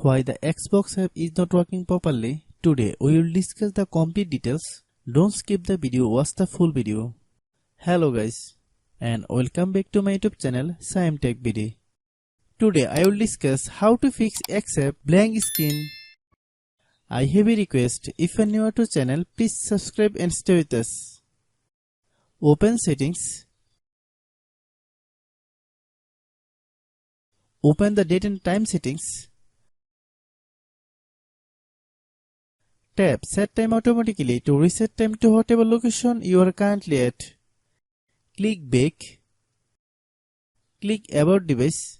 Why the Xbox app is not working properly? Today we will discuss the complete details. Don't skip the video, watch the full video. Hello guys, and welcome back to my YouTube channel Shaem Tech BD. Today I will discuss how to fix X app blank screen. I have a request, if you are new to channel, please subscribe and stay with us. Open settings. Open the date and time settings. Tap Set Time automatically to reset time to whatever location you are currently at. Click Back. Click About Device.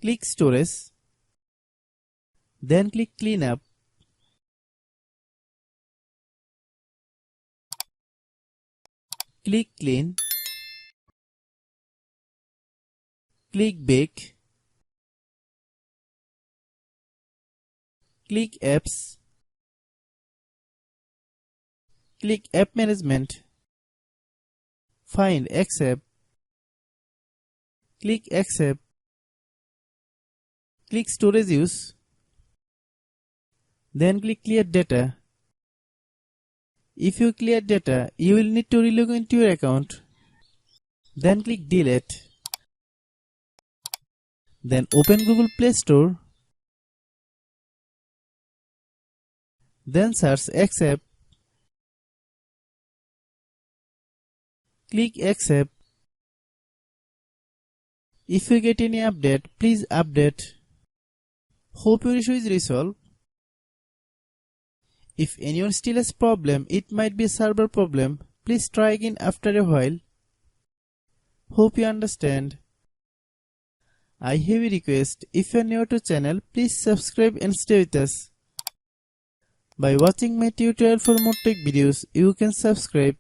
Click Storage. Then click Clean Up. Click Clean. Click Back. Click Apps. Click App Management. Find X app. Click X app. Click Storage Use. Then click Clear Data. If you clear data, you will need to relog into your account. Then click Delete. Then open Google Play Store. Then search X app. Click X app. If you get any update, please update. Hope your issue is resolved. If anyone still has problem, it might be a server problem. Please try again after a while. Hope you understand. I have a request, if you are new to channel, please subscribe and stay with us. By watching my tutorial for more tech videos, you can subscribe.